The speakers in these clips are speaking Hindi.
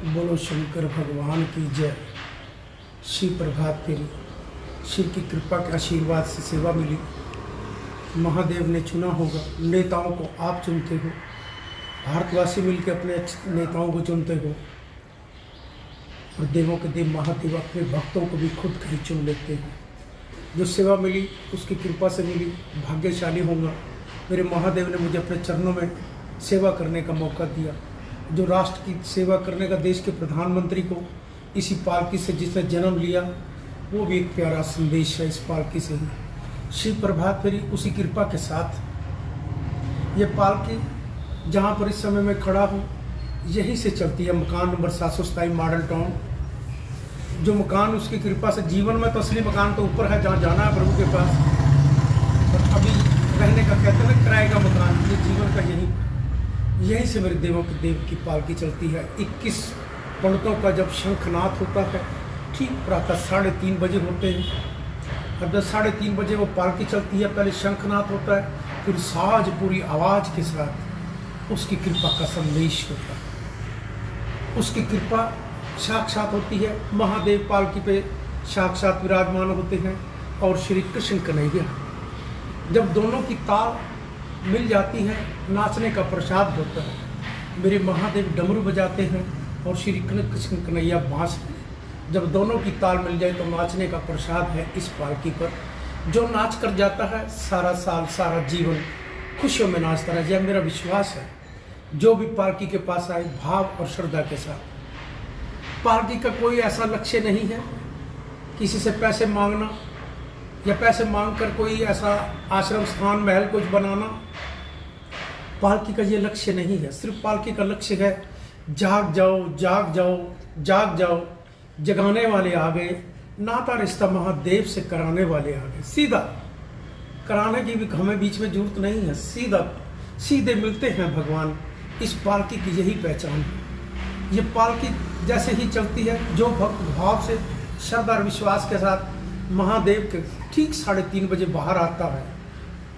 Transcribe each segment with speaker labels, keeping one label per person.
Speaker 1: बोलो शंकर भगवान की जय। शिव प्रभात फेरी, शिव की कृपा के आशीर्वाद से सेवा मिली। महादेव ने चुना होगा, नेताओं को आप चुनते हो, भारतवासी मिलकर अपने नेताओं को चुनते हो, और देवों के देव महादेव अपने भक्तों को भी खुद कहीं चुन लेते हैं। जो सेवा मिली उसकी कृपा से मिली, भाग्यशाली होगा। मेरे महादेव ने मुझे अपने चरणों में सेवा करने का मौका दिया। जो राष्ट्र की सेवा करने का, देश के प्रधानमंत्री को इसी पालकी से जिसने जन्म लिया, वो भी एक प्यारा संदेश है इस पालकी से ही। शिव प्रभात फेरी उसी कृपा के साथ ये पालकी जहाँ पर इस समय मैं खड़ा हूँ यहीं से चलती है। मकान नंबर 727 मॉडल टाउन। जो मकान उसकी कृपा से, जीवन में तो असली मकान तो ऊपर है जहाँ जाना है प्रभु के पास, और अभी रहने का कहते हैं किराए का मकान, ये जीवन का यहीं से मेरे देवों के देव की पालकी चलती है। 21 पंडितों का जब शंखनाद होता है, ठीक प्रातः 3:30 बजे होते हैं, और जब 3:30 बजे वो पालकी चलती है, पहले शंखनाद होता है, फिर साज पूरी आवाज़ के साथ उसकी कृपा का संदेश होता है। उसकी कृपा साक्षात होती है। महादेव पालकी पे साक्षात विराजमान होते हैं और श्री कृष्ण कन्हैया। जब दोनों की ताल मिल जाती है, नाचने का प्रसाद होता है। मेरे महादेव डमरू बजाते हैं और श्री कृष्ण कन्हैया बांसुरी। जब दोनों की ताल मिल जाए तो नाचने का प्रसाद है इस पालकी पर। जो नाच कर जाता है सारा साल, सारा जीवन खुशियों में नाचता रहे, यह मेरा विश्वास है। जो भी पालकी के पास आए भाव और श्रद्धा के साथ। पालकी का कोई ऐसा लक्ष्य नहीं है किसी से पैसे मांगना या पैसे मांगकर कोई ऐसा आश्रम स्थान महल कुछ बनाना। पालकी का ये लक्ष्य नहीं है। सिर्फ पालकी का लक्ष्य है जाग जाओ, जाग जाओ, जाग जाओ, जगाने वाले आ गए, नाता रिश्ता महादेव से कराने वाले आ गए। सीधा कराने की भी हमें बीच में जरूरत नहीं है, सीधे मिलते हैं भगवान। इस पालकी की यही पहचान है। ये पालकी जैसे ही चलती है, जो भक्त भाव से, श्रद्धा और विश्वास के साथ महादेव के ठीक 3:30 बजे बाहर आता है,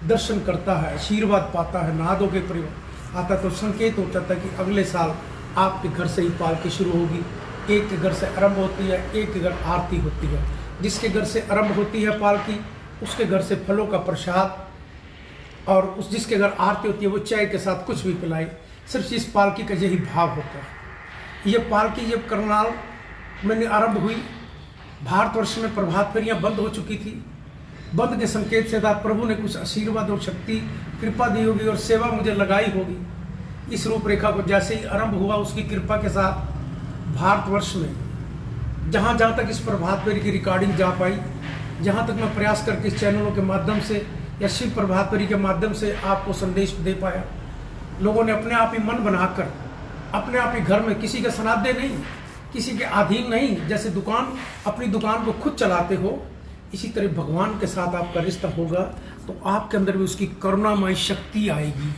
Speaker 1: दर्शन करता है, आशीर्वाद पाता है, नादों के प्रयोग आता, तो संकेत होता था कि अगले साल आपके घर से ही पालकी शुरू होगी। एक के घर से आरंभ होती है, एक के घर आरती होती है। जिसके घर से आरंभ होती है पालकी, उसके घर से फलों का प्रसाद, और जिसके घर आरती होती है वो चाय के साथ कुछ भी पिलाए। सिर्फ इस पालकी का यही भाव होता है। ये पालकी जब करनाल में आरंभ हुई, भारतवर्ष में प्रभात फेरियाँ बंद हो चुकी थी। बंद के संकेत से था प्रभु ने कुछ आशीर्वाद और शक्ति कृपा दी होगी और सेवा मुझे लगाई होगी। इस रूपरेखा को जैसे ही आरंभ हुआ, उसकी कृपा के साथ भारतवर्ष में जहाँ जहाँ तक इस प्रभात फेरी की रिकॉर्डिंग जा पाई, जहाँ तक मैं प्रयास करके इस चैनलों के माध्यम से या शिव प्रभात फेरी के माध्यम से आपको संदेश दे पाया, लोगों ने अपने आप ही मन बनाकर अपने आप ही घर में, किसी के सनादे नहीं, किसी के अधीन नहीं, जैसे अपनी दुकान को खुद चलाते हो, इसी तरह भगवान के साथ आपका रिश्ता होगा तो आपके अंदर भी उसकी करुणामय शक्ति आएगी।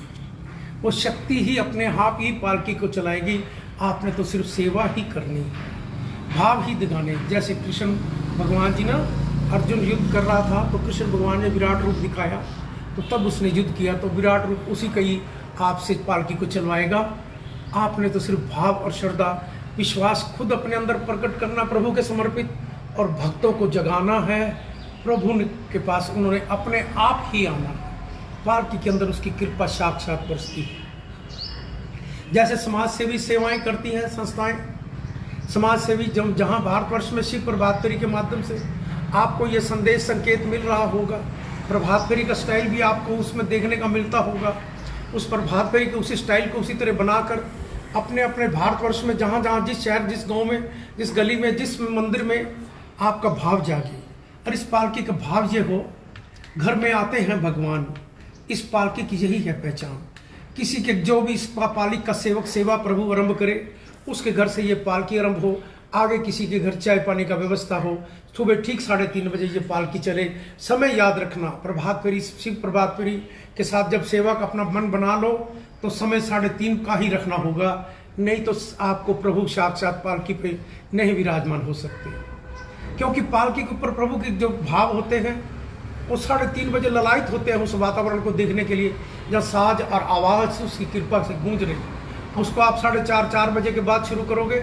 Speaker 1: वो शक्ति ही अपने आप ही पालकी को चलाएगी। आपने तो सिर्फ सेवा ही करनी, भाव ही दिखाने। जैसे कृष्ण भगवान जी ना, अर्जुन युद्ध कर रहा था तो कृष्ण भगवान ने विराट रूप दिखाया, तो तब उसने युद्ध किया, तो विराट रूप उसी का ही आपसे पालकी को चलवाएगा। आपने तो सिर्फ भाव और श्रद्धा विश्वास खुद अपने अंदर प्रकट करना, प्रभु के समर्पित, और भक्तों को जगाना है प्रभु के पास। उन्होंने अपने आप ही आना। पालकी के अंदर उसकी कृपा साक्षात बरसती है। जैसे समाज सेवी सेवाएं करती हैं संस्थाएं, समाज सेवी जहां भारतवर्ष में शिव प्रभात फेरी के माध्यम से आपको ये संदेश संकेत मिल रहा होगा। प्रभात फेरी का स्टाइल भी आपको उसमें देखने का मिलता होगा। उस प्रभात फेरी के उसी स्टाइल को उसी तरह बनाकर अपने अपने भारतवर्ष में जहाँ जहाँ, जिस शहर, जिस गांव में, जिस गली में, जिस मंदिर में आपका भाव जागे, और इस पालकी का भाव ये हो, घर में आते हैं भगवान। इस पालकी की यही है पहचान। किसी के जो भी इस पालकी का सेवक सेवा प्रभु आरंभ करे, उसके घर से ये पालकी आरंभ हो। आगे किसी के घर चाय पानी का व्यवस्था हो, सुबह ठीक 3:30 बजे ये पालकी चले। समय याद रखना, प्रभात फेरी, शिव प्रभात फेरी के साथ जब सेवा का अपना मन बना लो तो समय 3:30 का ही रखना होगा, नहीं तो आपको प्रभु साक्षात पालकी पे नहीं विराजमान हो सकते। क्योंकि पालकी के ऊपर प्रभु के जो भाव होते हैं वो 3:30 बजे ललायत होते हैं उस वातावरण को देखने के लिए, जहाँ साज और आवाज़ उसकी कृपा से गूंज रही। उसको आप 4:30 4 बजे के बाद शुरू करोगे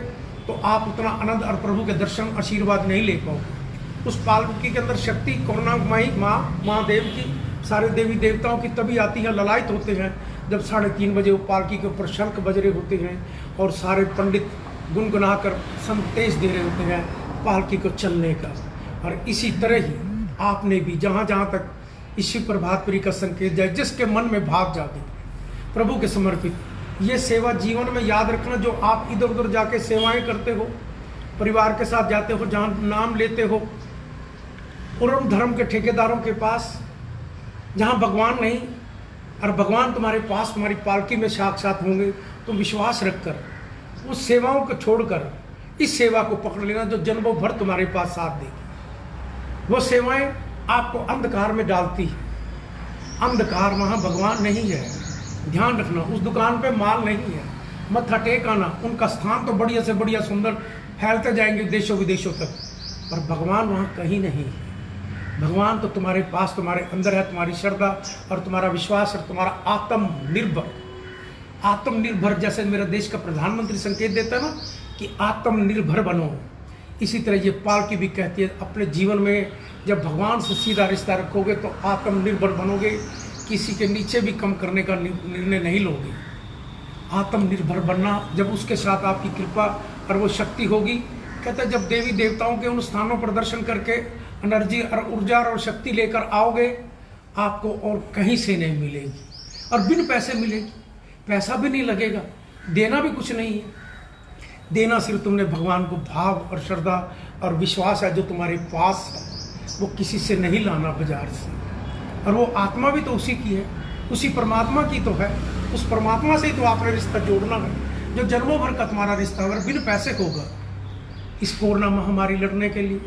Speaker 1: तो आप उतना आनंद और प्रभु के दर्शन आशीर्वाद नहीं ले पाओगे। उस पालकी के अंदर शक्ति करुणामयी माँ महादेव की, सारे देवी देवताओं की तभी आती है, ललायत होते हैं जब 3:30 बजे वो पालकी के ऊपर शंख बज रहे होते हैं और सारे पंडित गुनगुना कर संदेश दे रहे होते हैं पालकी को चलने का। और इसी तरह ही आपने भी जहाँ जहाँ तक इस शिव प्रभात फेरी का संकेत जाए, जिसके मन में भाव जागे प्रभु के समर्पित, ये सेवा जीवन में याद रखना। जो आप इधर उधर जाके सेवाएं करते हो, परिवार के साथ जाते हो, जहाँ नाम लेते हो पूर्ण धर्म के ठेकेदारों के पास, जहाँ भगवान नहीं और भगवान तुम्हारे पास तुम्हारी पालकी में साक्षात होंगे, तो विश्वास रखकर उस सेवाओं को छोड़कर इस सेवा को पकड़ लेना जो जन्मों भर तुम्हारे पास साथ देगी। वो सेवाएं आपको अंधकार में डालती है, अंधकार वहाँ भगवान नहीं है। ध्यान रखना, उस दुकान पे माल नहीं है, मत्था टेक आना। उनका स्थान तो बढ़िया से बढ़िया सुंदर फैलते जाएंगे देशों विदेशों तक, पर भगवान वहाँ कहीं नहीं है। भगवान तो तुम्हारे पास, तुम्हारे अंदर है। तुम्हारी श्रद्धा और तुम्हारा विश्वास और तुम्हारा आत्मनिर्भर, आत्मनिर्भर जैसे मेरा देश का प्रधानमंत्री संकेत देता है ना कि आत्मनिर्भर बनो, इसी तरह ये पालकी भी कहती है अपने जीवन में जब भगवान से सीधा रिश्ता रखोगे तो आत्मनिर्भर बनोगे, किसी के नीचे भी कम करने का निर्णय नहीं लोगे। आत्मनिर्भर बनना, जब उसके साथ आपकी कृपा और वो शक्ति होगी, कहते हैं जब देवी देवताओं के उन स्थानों पर दर्शन करके एनर्जी और ऊर्जा और शक्ति लेकर आओगे, आपको और कहीं से नहीं मिलेगी और बिन पैसे मिलेगी। पैसा भी नहीं लगेगा, देना भी कुछ नहीं है। देना सिर्फ तुमने भगवान को भाव और श्रद्धा और विश्वास है जो तुम्हारे पास है, वो किसी से नहीं लाना बाजार से। और वो आत्मा भी तो उसी की है, उसी परमात्मा की तो है। उस परमात्मा से ही तो आपने रिश्ता जोड़ना है जो जन्मों भर का तुम्हारा रिश्ता अगर बिन पैसे होगा। इस कोरोना महामारी लड़ने के लिए,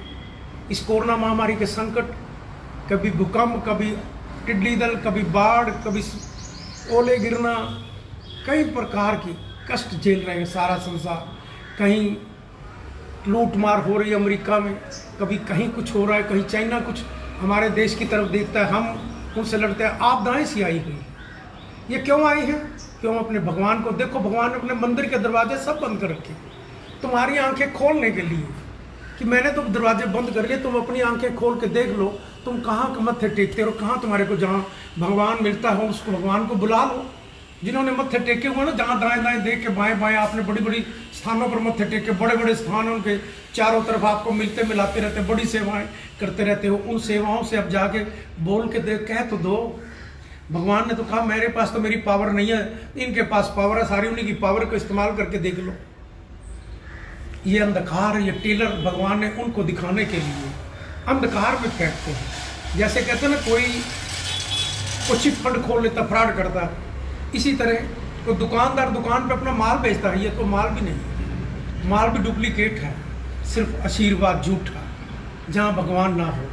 Speaker 1: इस कोरोना महामारी के संकट, कभी भूकंप, कभी टिड्डी दल, कभी बाढ़, कभी ओले गिरना, कई प्रकार की कष्ट झेल रहे हैं सारा संसार। कहीं लूट मार हो रही है अमेरिका में, कभी कहीं कुछ हो रहा है, कहीं चाइना कुछ हमारे देश की तरफ देखता है, हम उनसे लड़ते हैं। आपदाएं सी आई हुई, ये क्यों आई है? क्यों? अपने भगवान को देखो, भगवान ने अपने मंदिर के दरवाजे सब बंद कर रखे तुम्हारी आंखें खोलने के लिए कि मैंने तो दरवाजे बंद कर लिए, तुम अपनी आंखें खोल के देख लो तुम कहाँ मत्थे टेकते हो, कहाँ तुम्हारे को जहाँ भगवान मिलता है उसको भगवान को बुला लो। जिन्होंने मत्थे टेके हुए ना, जहाँ दाएं दाएं देख के बाएं बाएं आपने बड़ी बड़ी स्थानों पर मत्थे टेके, बड़े बड़े स्थान उनके चारों तरफ आपको मिलते मिलाते रहते, बड़ी सेवाएं करते रहते हो। उन सेवाओं से अब जाके बोल के देख, कह तो दो। भगवान ने तो कहा मेरे पास तो मेरी पावर नहीं है, इनके पास पावर है, सारी उन्हीं की पावर को इस्तेमाल करके देख लो। ये अंधकार, ये टेलर भगवान ने उनको दिखाने के लिए अंधकार में फेंकते हैं। जैसे कहते हैं ना, कोई चिट फंड खोल लेता, फ्रॉड करता है, इसी तरह तो दुकानदार दुकान पे अपना माल बेचता है। ये तो माल भी नहीं, माल भी डुप्लीकेट है, सिर्फ आशीर्वाद झूठा, जहाँ भगवान ना हो।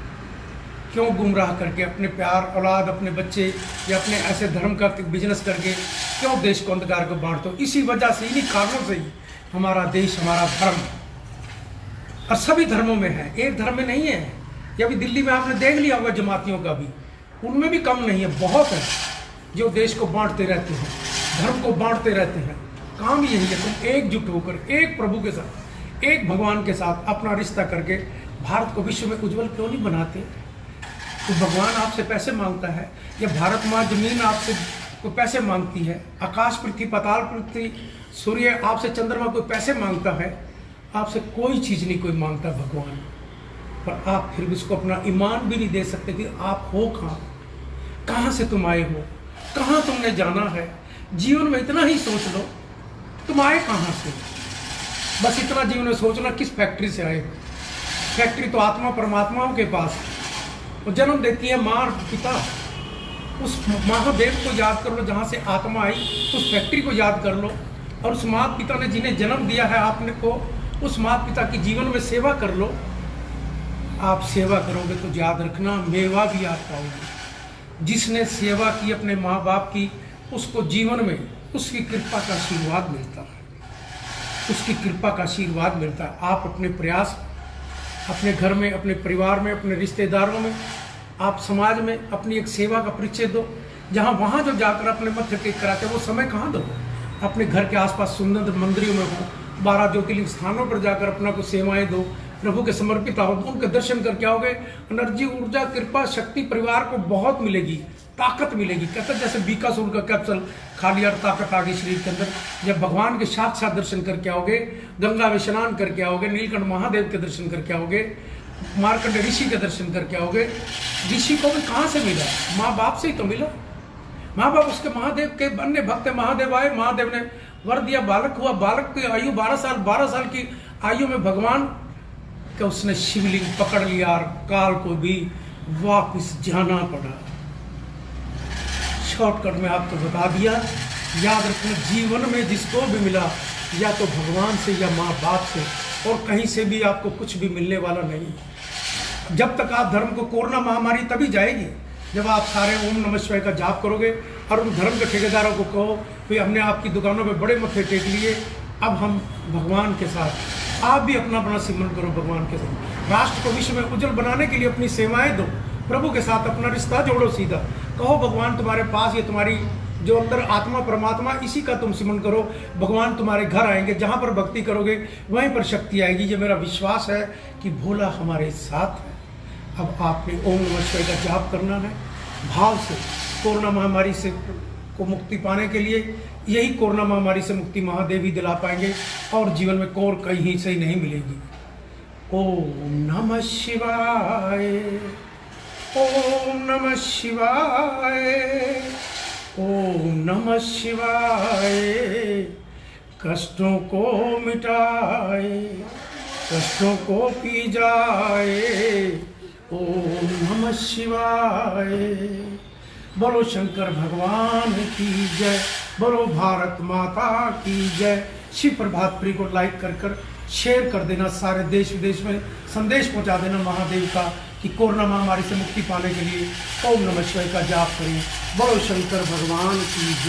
Speaker 1: क्यों गुमराह करके अपने प्यार औलाद, अपने बच्चे या अपने ऐसे धर्म का बिजनेस करके क्यों देश को अंधकार को बांटते हो? इसी वजह से, इन्हीं कारणों से ही हमारा देश, हमारा धर्म और सभी धर्मों में है, एक धर्म में नहीं है। ये अभी दिल्ली में आपने देख लिया होगा जमातियों का भी, उनमें भी कम नहीं है, बहुत है जो देश को बांटते रहते हैं, धर्म को बांटते रहते हैं। काम यही है, तुम एकजुट होकर एक प्रभु के साथ, एक भगवान के साथ अपना रिश्ता करके भारत को विश्व में उज्जवल क्यों नहीं बनाते? तो भगवान आपसे पैसे मांगता है या भारत माँ जमीन आपसे कोई पैसे मांगती है, आकाश पृथ्वी पाताल पृथ्वी सूर्य आपसे, चंद्रमा कोई पैसे मांगता है? आपसे कोई चीज़ नहीं कोई मांगता भगवान, पर आप फिर भी उसको अपना ईमान भी नहीं दे सकते कि आप हो कहाँ, कहाँ से तुम आए हो, कहाँ तुमने जाना है। जीवन में इतना ही सोच लो, तुम आए कहाँ से, बस इतना जीवन में सोचना किस फैक्ट्री से आए हो। फैक्ट्री तो आत्मा परमात्माओं के पास है, वो जन्म देती है माँ पिता। उस महादेव को याद कर लो जहाँ से आत्मा आई, उस फैक्ट्री को याद कर लो, और उस माता पिता ने जिन्हें जन्म दिया है आपने को, उस माता पिता की जीवन में सेवा कर लो। आप सेवा करोगे तो याद रखना मेवा भी आप पाओगे। जिसने सेवा की अपने माँ बाप की, उसको जीवन में उसकी कृपा का आशीर्वाद मिलता है, उसकी कृपा का आशीर्वाद मिलता है। आप अपने प्रयास, अपने घर में, अपने परिवार में, अपने रिश्तेदारों में, आप समाज में अपनी एक सेवा का परिचय दो। जहाँ वहाँ जो जाकर अपने मत्थे टेक कराते वो समय कहाँ दो? अपने घर के आसपास सुंदर मंदिरों में हो, 12 ज्योतिर्लिंग स्थानों पर जाकर अपना को सेवाएं दो, प्रभु के समर्पित आओ, तो उनके दर्शन करके आओगे, एनर्जी, ऊर्जा, कृपा, शक्ति परिवार को बहुत मिलेगी, ताकत मिलेगी। कहते जैसे बीकासुर का कैप्सूल खा लिया और ताकत आ गई शरीर के अंदर। जब भगवान के साथ दर्शन करके आओगे, गंगा में स्नान करके आओगे, नीलकंठ महादेव के दर्शन करके आओगे, मार्कंड ऋषि के दर्शन करके आओगे। ऋषि को भी कहाँ से मिला? माँ बाप से ही तो मिला। माँ बाप उसके महादेव के अन्य भक्त महादेव आए, महादेव ने वर दिया, बालक हुआ। बालक की आयु 12 साल की आयु में भगवान का उसने शिवलिंग पकड़ लिया और काल को भी वापिस जाना पड़ा। शॉर्टकट में आपको बता दिया। याद रखना, जीवन में जिसको भी मिला या तो भगवान से या माँ बाप से, और कहीं से भी आपको कुछ भी मिलने वाला नहीं। जब तक आप धर्म को, कोरोना महामारी तभी जाएगी जब आप सारे ओम नमः शिवाय का जाप करोगे और उन धर्म के ठेकेदारों को कहो भाई हमने आपकी दुकानों पे बड़े मत्थे टेक लिए, अब हम भगवान के साथ, आप भी अपना अपना सिमरन करो भगवान के साथ। राष्ट्र को विश्व में उज्जवल बनाने के लिए अपनी सेवाएं दो, प्रभु के साथ अपना रिश्ता जोड़ो सीधा। कहो भगवान तुम्हारे पास, ये तुम्हारी जो अंदर आत्मा परमात्मा, इसी का तुम सिमरन करो। भगवान तुम्हारे घर आएंगे, जहाँ पर भक्ति करोगे वहीं पर शक्ति आएगी। ये मेरा विश्वास है कि भोला हमारे साथ है। अब आपने ओम नमः शिवाय का जाप करना है भाव से। कोरोना महामारी से को मुक्ति पाने के लिए, यही कोरोना महामारी से मुक्ति महादेव ही दिला पाएंगे, और जीवन में और कहीं से ही नहीं मिलेगी। ओम नमः शिवाय, ओम नमः शिवाय, ओम नमः शिवाय। कष्टों को मिटाए, कष्टों को पी जाए, ओम नमः शिवाय। बोलो शंकर भगवान की जय, बोलो भारत माता की जय। शिव प्रभात प्रिय को लाइक कर शेयर कर देना, सारे देश विदेश में संदेश पहुंचा देना महादेव का कि कोरोना महामारी से मुक्ति पाने के लिए ओम नमः शिवाय का जाप करें। बोलो शंकर भगवान की जय।